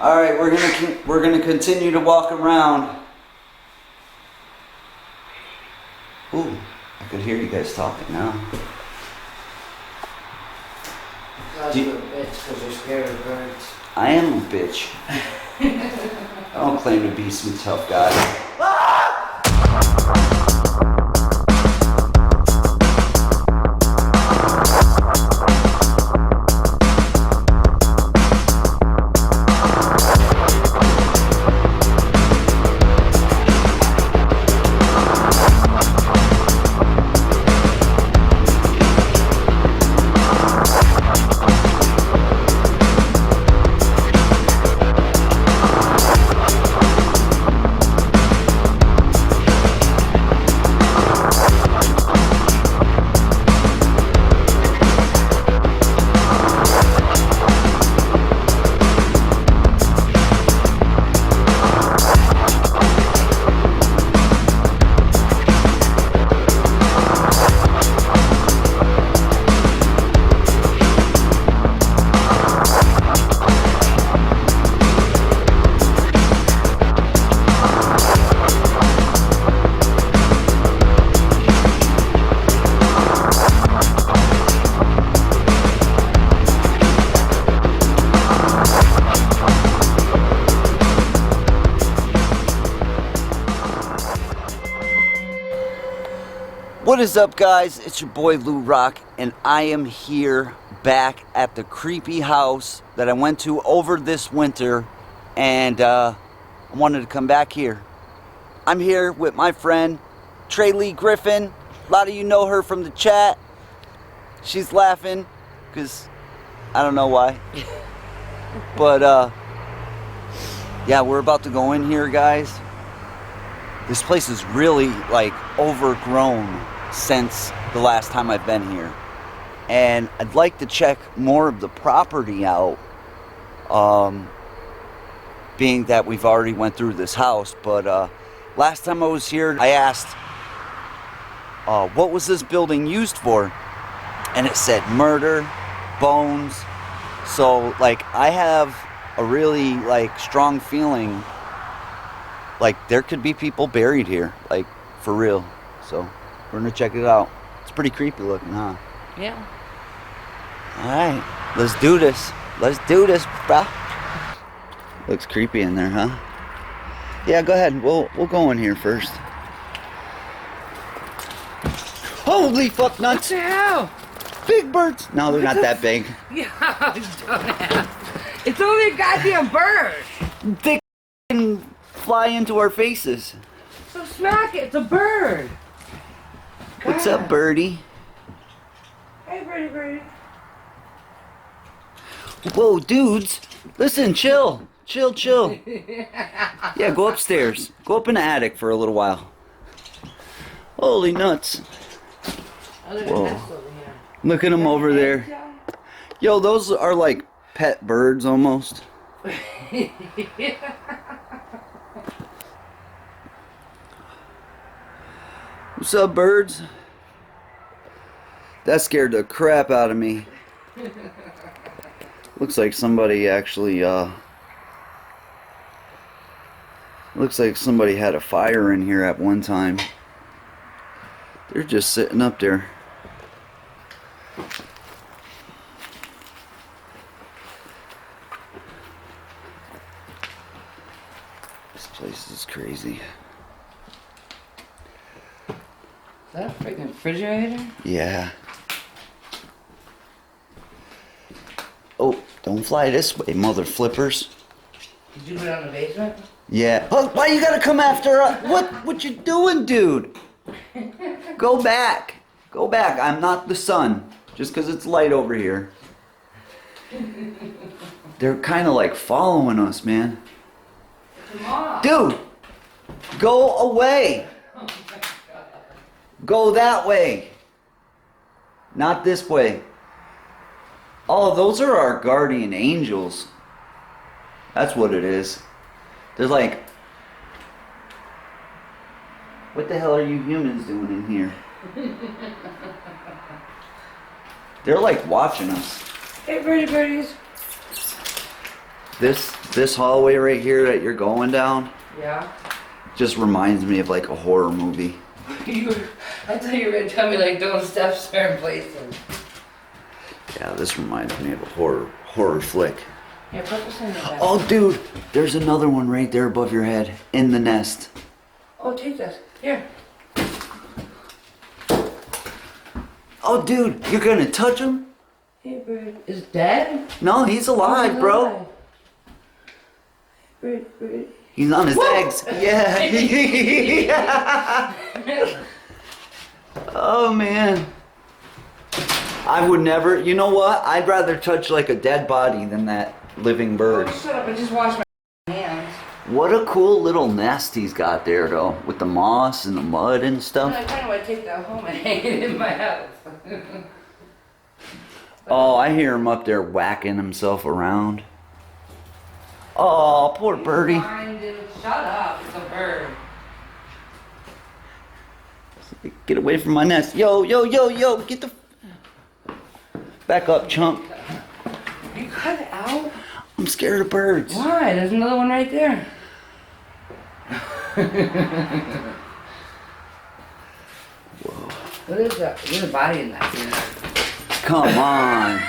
All right, we're gonna continue to walk around. Ooh, I could hear you guys talking now. You're a bitch because you're scared of birds. I am a bitch. I don't claim to be some tough guy. What is up, guys? It's your boy Lou Rock, and I am here back at the creepy house that I went to over this winter, and I wanted to come back here. I'm here with my friend Trey Lee Griffin. A lot of you know her from the chat. She's laughing because I don't know why. But yeah, we're about to go in here, guys. This place is really like overgrown since the last time I've been here, and I'd like to check more of the property out, being that we've already went through this house. But last time I was here, I asked what was this building used for, and it said murder, bones. So like I have a really like strong feeling like there could be people buried here, like for real. So we're gonna check it out. It's pretty creepy looking, huh? Yeah. All right, let's do this. Let's do this, bruh. Looks creepy in there, huh? Yeah, go ahead. We'll go in here first. Holy fuck nuts! What the hell? Big birds. No, they're not that big. Yeah, dumbass. It's only a goddamn bird. They can fly into our faces. So smack it. It's a bird. What's up, birdie? Hey, birdie. Whoa, dudes. Listen, chill. Chill. Yeah, go upstairs. Go up in the attic for a little while. Holy nuts. Whoa. Look at them over there. Yo, those are like pet birds almost. What's up, birds? That scared the crap out of me. Looks like somebody actually, looks like somebody had a fire in here at one time. They're just sitting up there. This place is crazy. Is that a freaking refrigerator? Yeah. Oh, don't fly this way, mother flippers. Did you go down the basement? Yeah. Oh, why you gotta come after us? What you doing, dude? Go back. Go back. I'm not the sun. Just because it's light over here. They're kind of like following us, man. Come on. Dude, go away. Go that way. Not this way. Oh, those are our guardian angels. That's what it is. They're like, what the hell are you humans doing in here? They're like watching us. Hey, birdies. This hallway right here that you're going down Yeah. just reminds me of like a horror movie. I thought you were gonna tell me like don't step certain places. Yeah, this reminds me of a horror flick. Yeah, put this in the bag. Oh, dude, there's another one right there above your head in the nest. Oh, take this. Here. Oh, dude, you're gonna touch him? Hey, bird. Is dead? No, he's alive, bro. Bird. He's on his eggs. Yeah. Oh, man. I would never, you know what? I'd rather touch like a dead body than that living bird. Oh, shut up. I just washed my hands. What a cool little nest he's got there, though, with the moss and the mud and I stuff. kind of want to take that home and hang it in my house. Oh, I hear him up there whacking himself around. Oh, poor birdie. Fine, dude. Shut up. It's a bird. Get away from my nest. Yo, get the... Back up, chump. You cut it out? I'm scared of birds. Why? There's another one right there. Whoa. What is that? There's a body in that. Come on.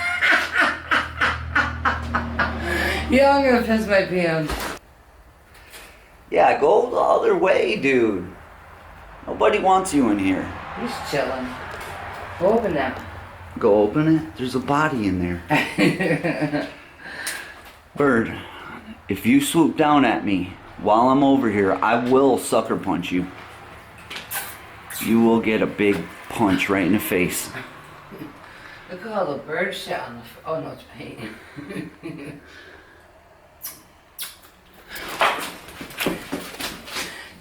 Yeah, I'm gonna piss my pants. Yeah, go the other way, dude. Nobody wants you in here. He's chilling. Go open that. Go open it. There's a body in there. Bird, if you swoop down at me while I'm over here, I will sucker punch you. You will get a big punch right in the face. Look at all the bird shit on the. Oh no, it's paint.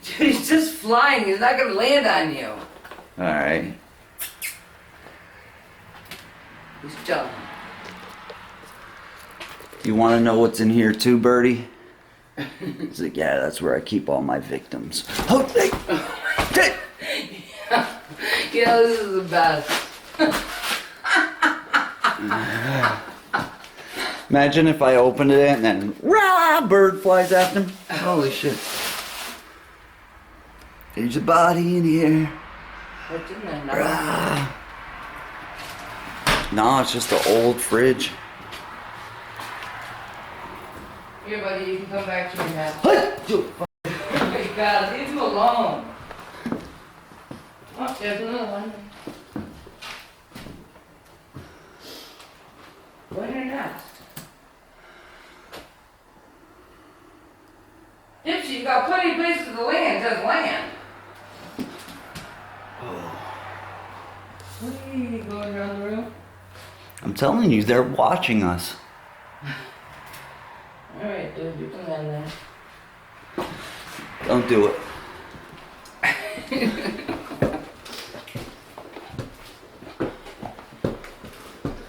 Dude, he's just flying. He's not gonna land on you. Alright. He's chilling. You want to know what's in here too, Birdie? He's like, yeah, that's where I keep all my victims. Oh, hey. Yeah, this is the best. Imagine if I opened it and then, rah, bird flies after him. Holy shit. There's a body in here. What's in there now? Rah. No, it's just an old fridge. Here, buddy, you can come back to your house. Hey! Oh my god, leave him alone. Oh, there's another one. Go in your nest. Dipsy, you got plenty of places to land, just land. What are you going around the room? I'm telling you, they're watching us. Alright, dude, you can land there. Don't do it.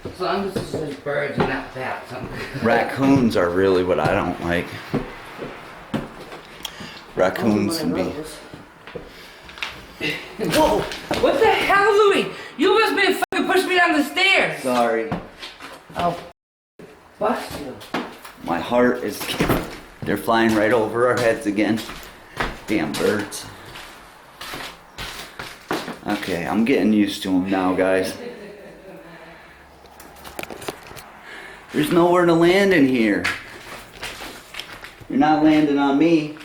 As long as it's just birds and not bats, I'm good. Raccoons are really what I don't like. Raccoons can be... Whoa! What the hell, Louie? You must be fucking push me down the stairs. Sorry. I'll bust you. My heart is... They're flying right over our heads again. Damn birds. Okay, I'm getting used to them now, guys. There's nowhere to land in here. You're not landing on me.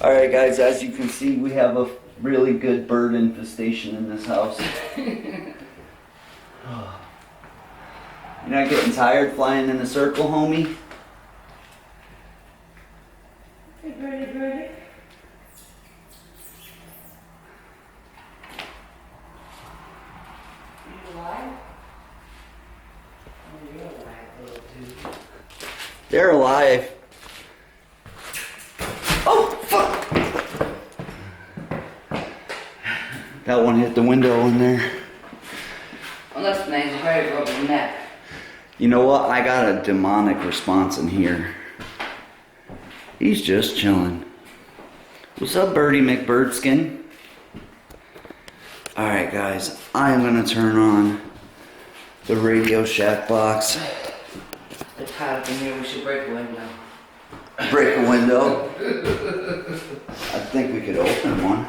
Alright guys, as you can see, we have a really good bird infestation in this house. You're not getting tired flying in a circle, homie? Hey, birdie, birdie. You alive? Oh, you're alive, little dude. They're alive. Oh, fuck! That one hit the window in there. Well, that's nice. You probably broke your neck. You know what? I got a demonic response in here. He's just chilling. What's up, Birdie McBirdskin? Alright, guys. I am going to turn on the Radio Shack box. It's hot in here, we should break a window. Break a window. I think we could open one.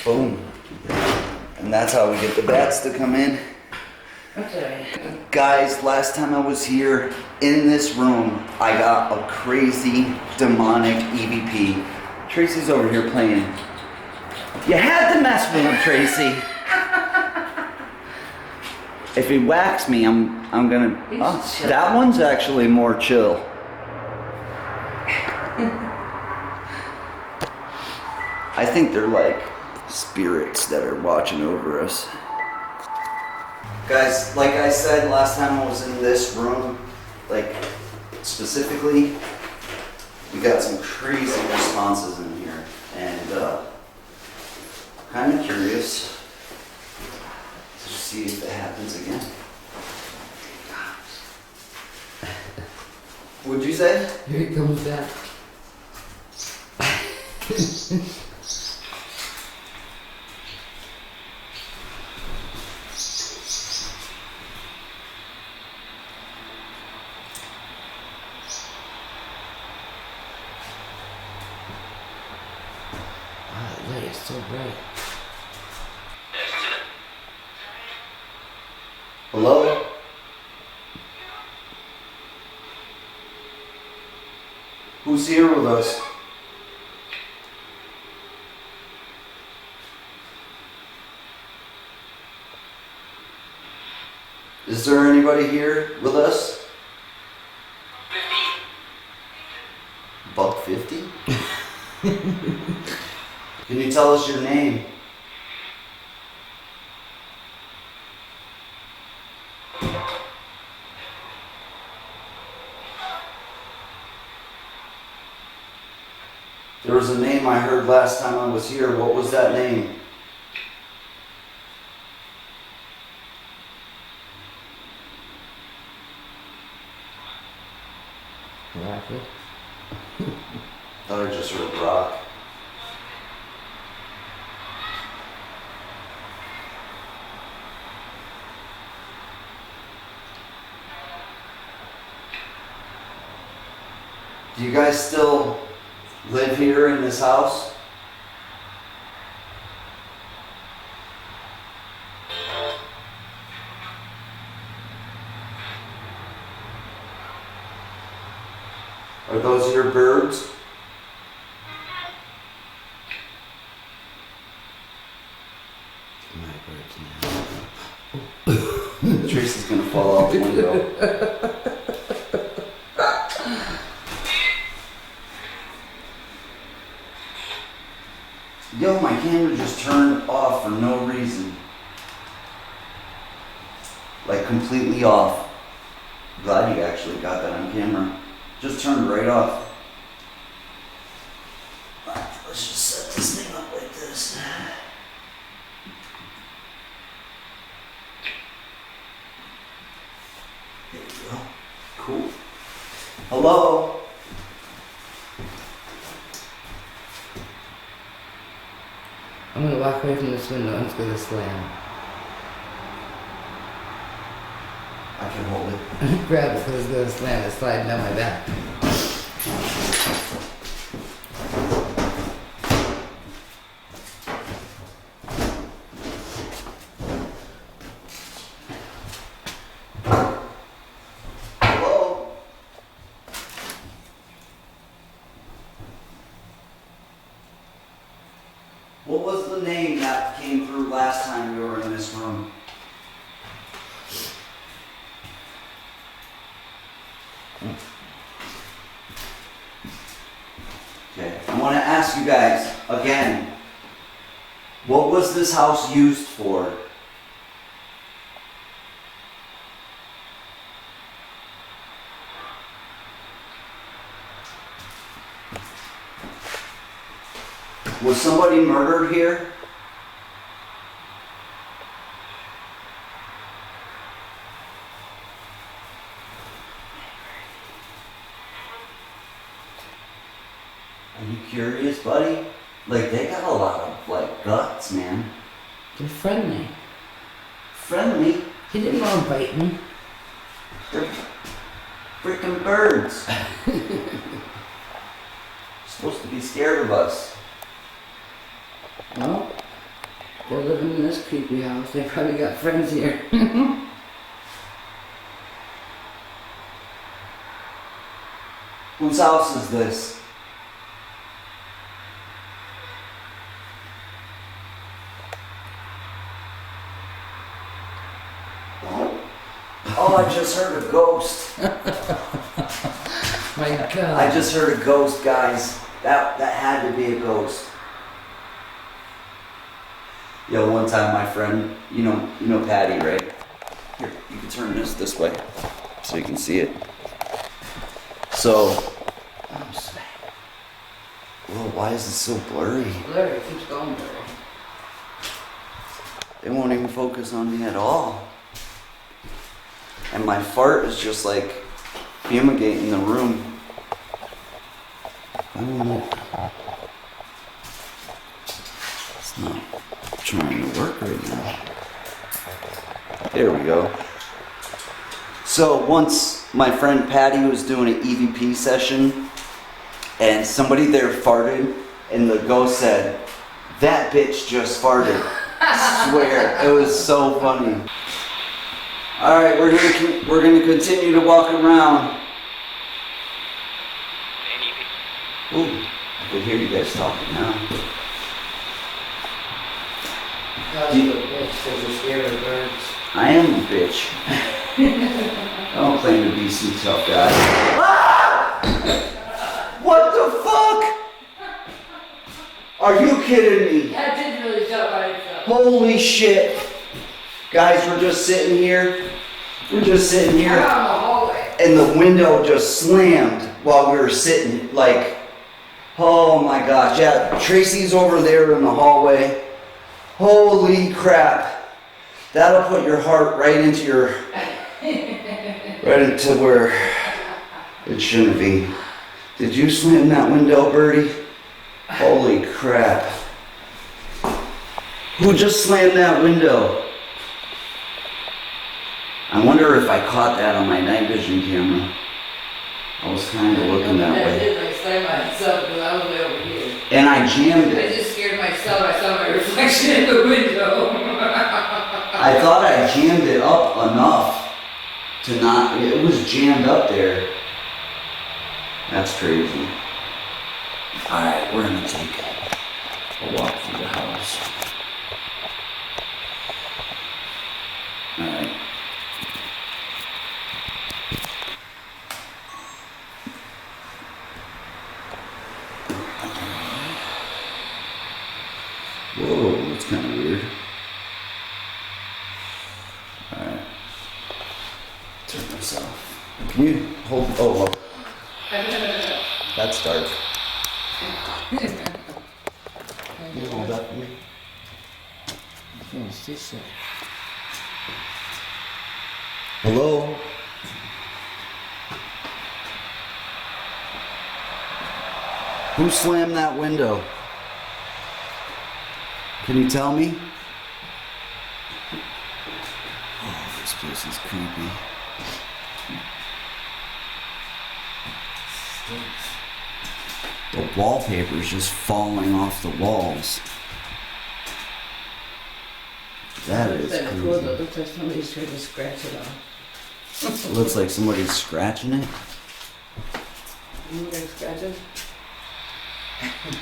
Boom. And that's how we get the bats to come in. That's alright. Guys, last time I was here in this room, I got a crazy demonic EVP. Tracy's over here playing. You had to mess with him, Tracy. If he whacks me, I'm gonna. Oh, that one's actually more chill. I think they're like spirits that are watching over us. Guys, like I said last time I was in this room, like specifically, we got some crazy responses in here, and kind of curious to see if it happens again. What'd you say? Here it comes back. Wow, that light is so bright. Hello? Who's here with us? Is there anybody here with us? $1.50? Can you tell us your name? There was a name I heard last time I was here. What was that name? Rocket. Thought I just heard rock. Do you guys still live here in this house? Are those your birds? My birds now. Tracy's gonna fall out the window. Yo, my camera just turned off for no reason. Like completely off. Glad you actually got that on camera. Just turned right off. Let's just set this thing up like this. There we go. Cool. Hello? I'm gonna walk away from this window and it's gonna slam. I can hold it. Grab it because it's gonna slam. It's sliding down my back. Hello? What was the name that came through last time we were in this room? Okay, I want to ask you guys again, what was this house used for? Was somebody murdered here? Are you curious, buddy? Like, they got a lot of, like, guts, man. They're friendly. Friendly. He didn't want to bite me. They're Freaking birds. Supposed to be scared of us. Well, they're living in this creepy house. They probably got friends here. Whose house is this? Oh, I just heard a ghost. My God. I just heard a ghost, guys. That had to be a ghost. Yo, one time my friend, you know Patty, right? Here, you can turn this way so you can see it. So, I'm sorry. whoa, why is it so blurry? Blurry, it keeps going blurry. It won't even focus on me at all. And my fart is just like fumigating the room. I don't know. It's not trying to work right now. There we go. So once my friend Patty was doing an EVP session and somebody there farted and the ghost said, "That bitch just farted." I swear, it was so funny. All right, we're gonna continue to walk around. Ooh, I can hear you guys talking now. Because you're a bitch, because you're scared of birds. I am a bitch. I don't claim to be some tough guy. Ah! What the fuck? Are you kidding me? That did really jump by itself. Holy shit. Guys, we're just sitting here. We're out in the hallway. And the window just slammed while we were sitting. Like, oh my gosh. Yeah, Tracy's over there in the hallway. Holy crap. That'll put your heart right into where it shouldn't be. Did you slam that window, Birdie? Holy crap. Who just slammed that window? I wonder if I caught that on my night vision camera. I was kind of looking that I way. did like slam myself because I was way over here. And I jammed I it. just scared myself. I saw my reflection in the window. I thought I jammed it up enough to not, it was jammed up there. That's crazy. Alright, we're gonna take a walk through the house. Alright. Whoa, that's kind of weird. Alright. Turn this off. Can you hold, oh, well, that's dark. Can you hold that for me? Hello? Who slammed that window? Can you tell me? Oh, this place is creepy. The wallpaper is just falling off the walls. That is That cool, though. creepy. Looks like somebody's trying to scratch it off. It looks like somebody's scratching it, You gonna scratch it?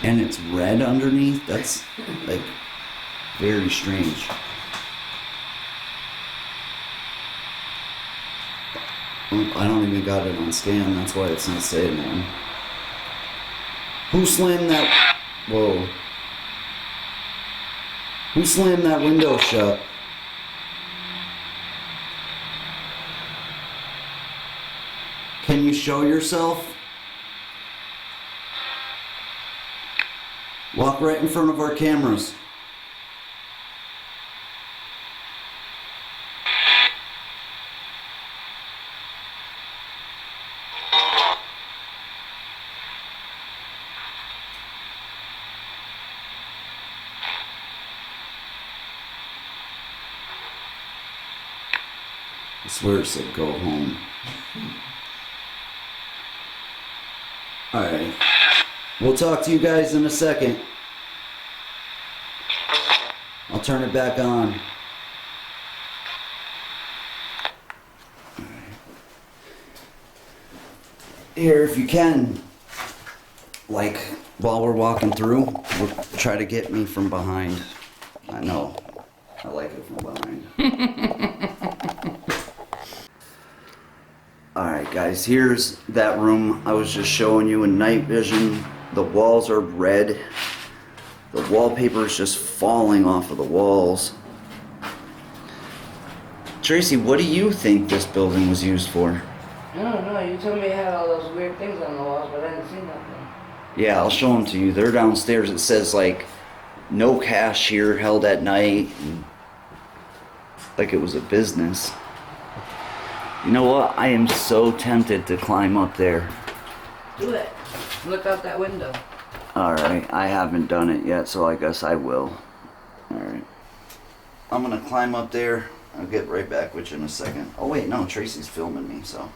and it's red underneath. That's like very strange. I don't even got it on scan. That's why it's not saying one. Who slammed that? Whoa. Who slammed that window shut? Can you show yourself? Walk right in front of our cameras. I swear it said go home. Alright. We'll talk to you guys in a second. I'll turn it back on. Here, if you can, like, while we're walking through, try to get me from behind. I know. I like it from behind. Alright guys, here's that room I was just showing you in night vision. The walls are red. The wallpaper is just falling off of the walls. Tracy, what do you think this building was used for? I don't know. You told me it had all those weird things on the walls, but I didn't see nothing. Yeah, I'll show them to you. They're downstairs. It says like, no cash here held at night. And like it was a business. You know what? I am so tempted to climb up there. Do it. Look out that window. Alright, I haven't done it yet, so I guess I will. Alright. I'm gonna climb up there. I'll get right back with you in a second. Oh wait, no, Tracy's filming me, so.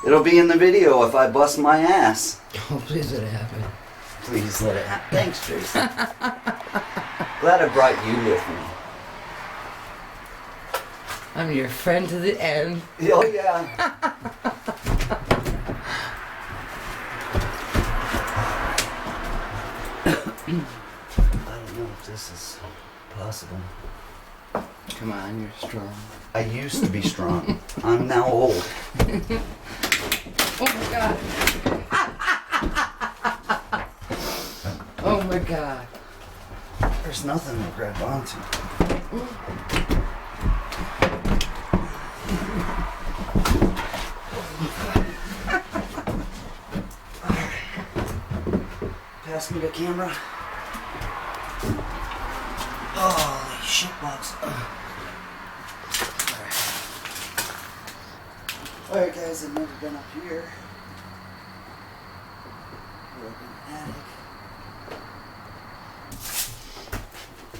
It'll be in the video if I bust my ass. Oh, please let it happen. Please let it happen. Thanks, Tracy. Glad I brought you with me. I'm your friend to the end. Oh yeah. I don't know if this is possible. Come on, you're strong. I used to be strong. I'm now old. Oh my god. Oh my god. There's nothing to grab onto. Pass me the camera. Holy shitbox. Alright guys, I've never been up here. We're up in the attic.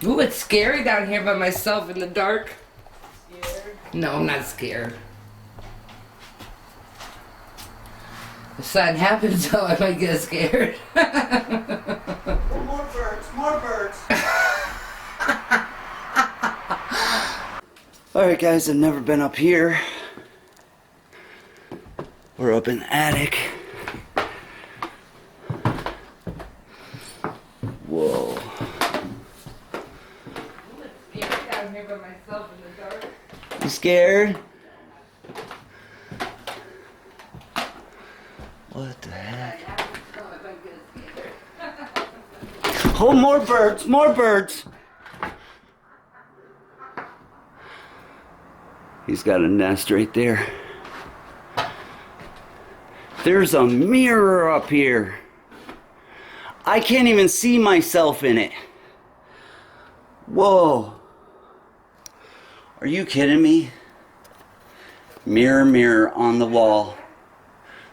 Ooh, it's scary down here by myself in the dark. Scared? No, I'm not scared. If something happens, though, I might get scared. Oh, more birds, more birds. Alright guys, I've never been up here. We're up in the attic. Whoa. Ooh, it's scary down here by myself in the dark. You scared? What the heck? Oh, I might get scared. Oh, more birds, more birds. He's got a nest right there. There's a mirror up here. I can't even see myself in it. Whoa. Are you kidding me? Mirror, mirror on the wall.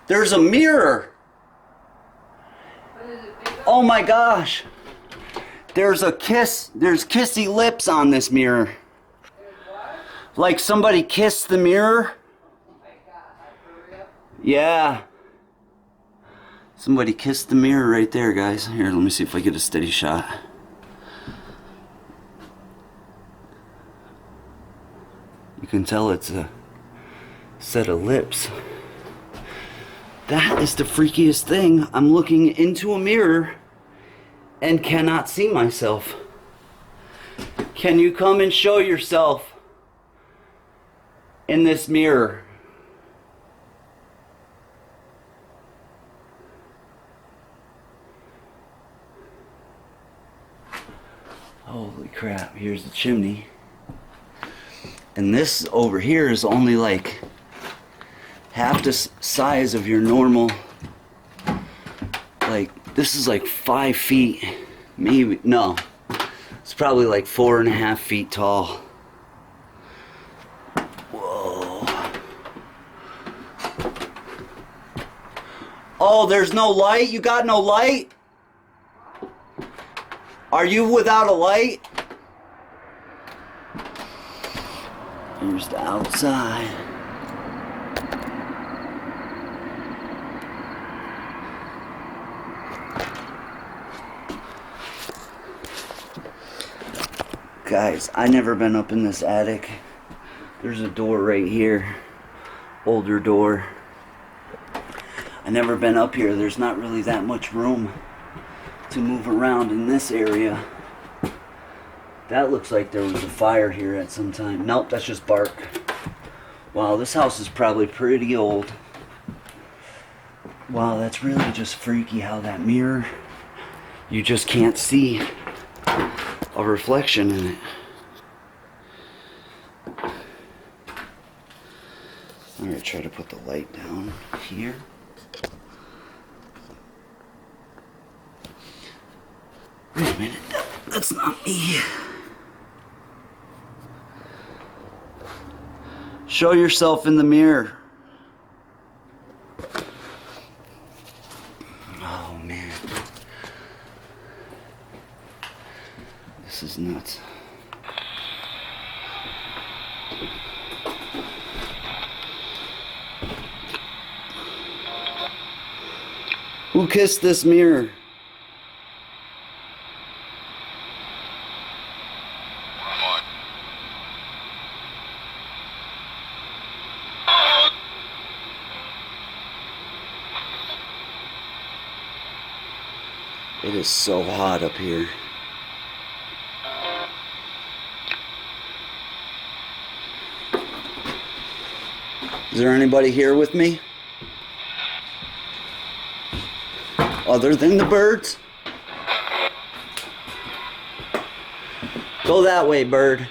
There's a mirror. Oh my gosh. There's a kiss. There's kissy lips on this mirror. Like somebody kissed the mirror. Yeah. Somebody kissed the mirror right there, guys. Here, let me see if I get a steady shot. You can tell it's a set of lips. That is the freakiest thing. I'm looking into a mirror and cannot see myself. Can you come and show yourself in this mirror? Holy crap, here's the chimney. And this over here is only like half the size of your normal, like this is like 5 feet, maybe, no, it's probably like 4.5 feet tall. Whoa. Oh, there's no light? You got no light? Are you without a light? Here's the outside. Guys, I never been up in this attic. There's a door right here. Older door. I never been up here. There's not really that much room to move around in this area. That looks like there was a fire here at some time. Nope, that's just bark. Wow, this house is probably pretty old. Wow, that's really just freaky how that mirror, you just can't see a reflection in it. I'm gonna try to put the light down here. Wait a minute, that's not me. Show yourself in the mirror. Oh man. This is nuts. Who kissed this mirror? It is so hot up here. Is there anybody here with me? Other than the birds? Go that way, bird.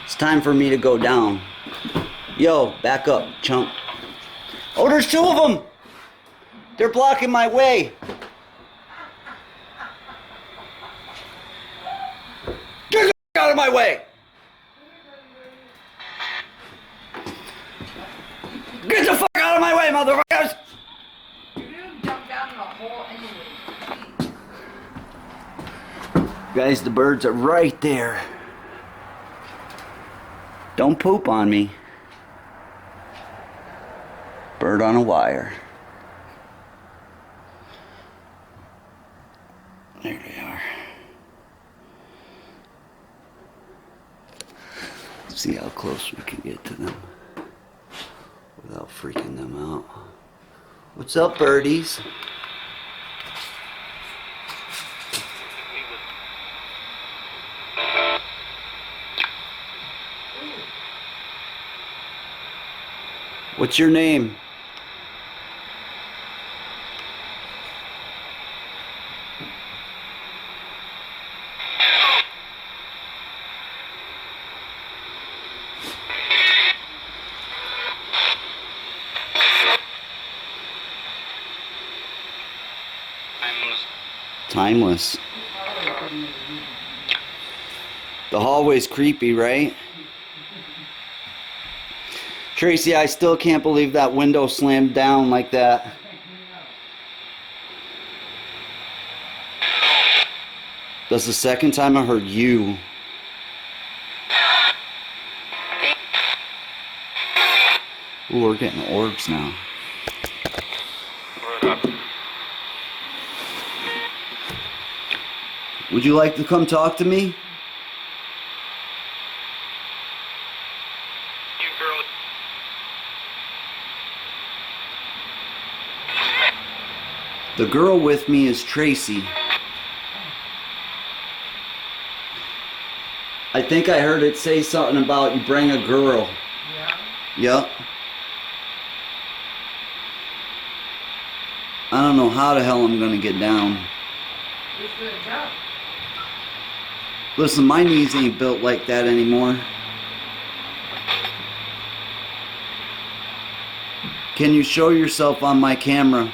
It's time for me to go down. Yo, back up, chump. Oh, there's two of them! They're blocking my way. Get the out of my way! Get the fuck out of my way, motherfuckers! You didn't jump down in the hole anyway. Guys, the birds are right there. Don't poop on me. Bird on a wire. There they are. Let's see how close we can get to them without freaking them out. What's up, birdies? What's your name? Timeless. The hallway's creepy, right? Tracy, I still can't believe that window slammed down like that. That's the second time I heard you. Ooh, we're getting orbs now. Would you like to come talk to me? The girl with me is Tracy. I think I heard it say something about you bring a girl. Yeah. Yep. I don't know how the hell I'm gonna get down. Just gonna jump. Listen, my knees ain't built like that anymore. Can you show yourself on my camera?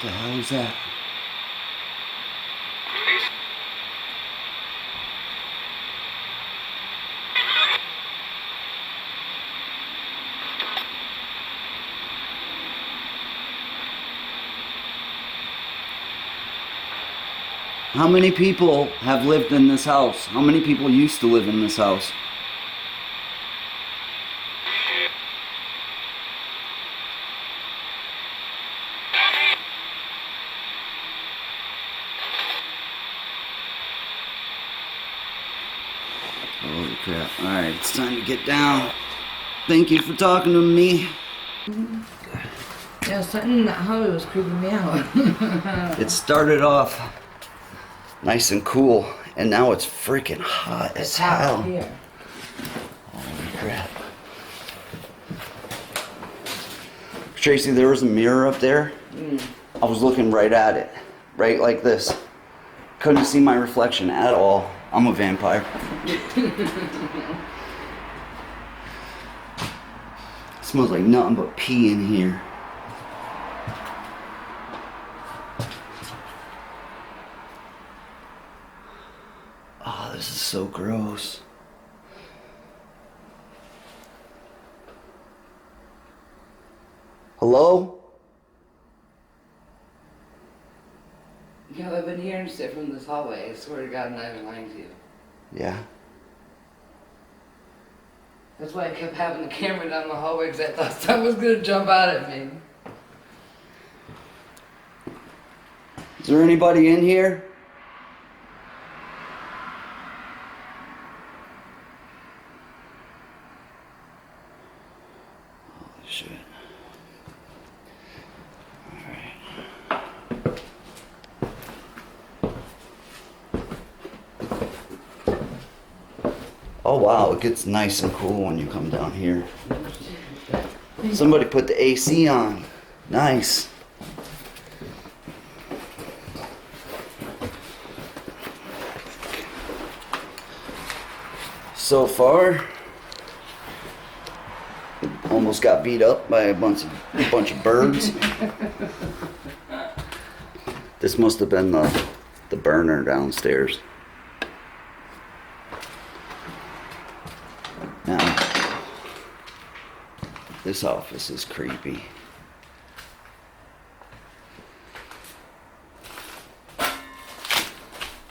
What the hell is that? How many people have lived in this house? How many people used to live in this house? crap. Alright, it's time to get down. Thank you for talking to me. Yeah, something in that hallway was creeping me out. It started off nice and cool, and now it's freaking hot as hell. Here. Holy crap. Tracy, there was a mirror up there. I was looking right at it. Right like this. Couldn't see my reflection at all. I'm a vampire. Smells like nothing but pee in here. Oh, this is so gross. Hello? Yeah, I've been hearing shit from this hallway. I swear to God, I'm not even lying to you. Yeah. That's why I kept having the camera down the hallway because I thought someone was gonna jump out at me. Is there anybody in here? Holy shit. Oh wow, it gets nice and cool when you come down here. Somebody put the AC on. Nice. So far, almost got beat up by a bunch of birds. This must have been the burner downstairs. Now, this office is creepy.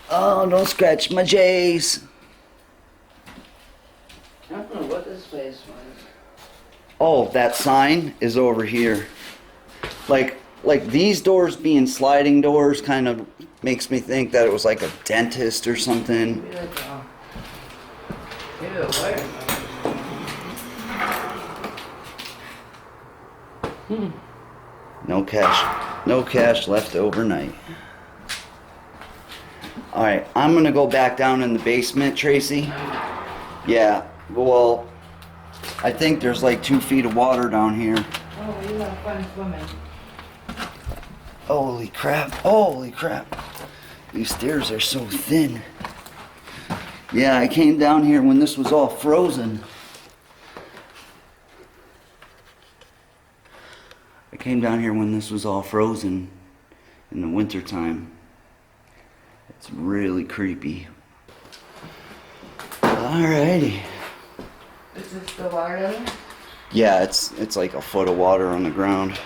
Oh, don't scratch my J's. I don't know what this place was. Oh, that sign is over here. Like these doors being sliding doors kind of makes me think that it was like a dentist or something. Maybe like a wire. No cash left overnight. Alright, I'm gonna go back down in the basement, Tracy. Yeah, well, I think there's like 2 feet of water down here. Oh, you have fun swimming. Holy crap, holy crap. These stairs are so thin. Yeah, I came down here when this was all frozen. I came down here when this was all frozen in the wintertime. It's really creepy. Alrighty. Is this the water down there? Yeah, it's like a foot of water on the ground.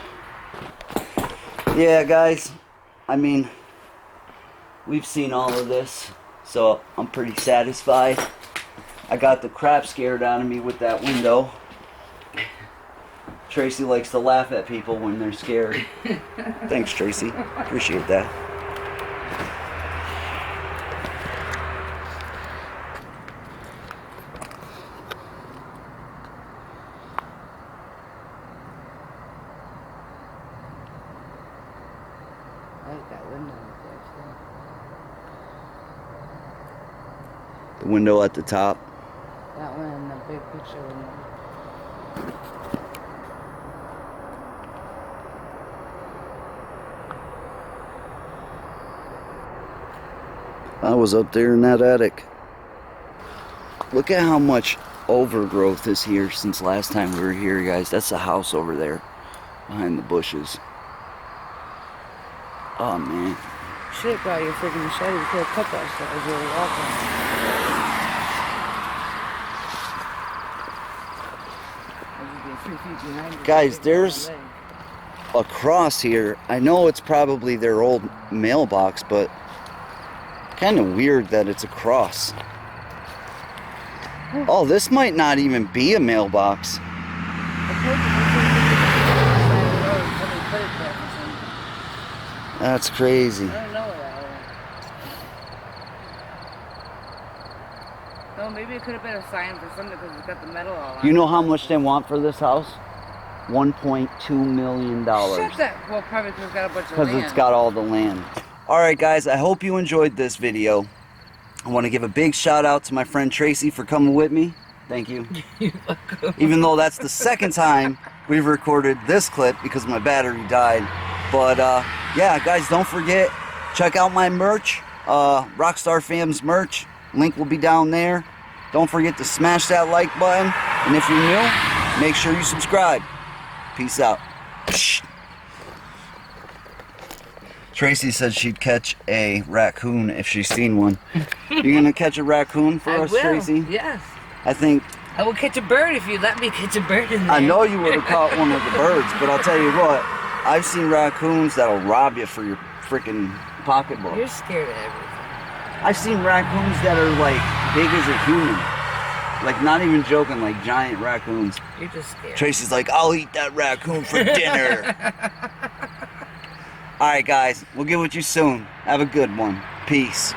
Yeah, guys, I mean, we've seen all of this, so I'm pretty satisfied. I got the crap scared out of me with that window. Tracy likes to laugh at people when they're scared. Thanks, Tracy. Appreciate that. I like that window up there too. The window at the top. That one and the big picture window. I was up there in that attic. Look at how much overgrowth is here since last time we were here, guys. That's the house over there behind the bushes. Oh man. Shit, brought your freaking machete. You could have cut that shit as you were walking. 3 feet behind you. Guys, there's a cross here. I know it's probably their old mailbox, but kind of weird that it's a cross. Oh, this might not even be a mailbox. That's crazy. I don't know where that was. No maybe it could have been a sign for something because it's got the metal all on You it. know how much they want for this house? $1.2 million. Shut that. Well, probably because it's got a bunch of Because land. it's got all the land. Alright guys, I hope you enjoyed this video. I want to give a big shout out to my friend Tracy for coming with me. Thank you. Even though that's the second time we've recorded this clip because my battery died. But yeah, guys, don't forget, check out my merch, Rockstar Fam's merch. Link will be down there. Don't forget to smash that like button. And if you're new, make sure you subscribe. Peace out. Tracy said she'd catch a raccoon if she's seen one. You gonna catch a raccoon for us, Tracy? Yes. I think. I will catch a bird if you let me catch a bird in there. I know you would have caught one of the birds, but I'll tell you what. I've seen raccoons that'll rob you for your freaking pocketbook. You're scared of everything. I've seen raccoons that are like big as a human. Like, not even joking, like giant raccoons. You're just scared. Tracy's like, I'll eat that raccoon for dinner. Alright guys, we'll get with you soon. Have a good one. Peace.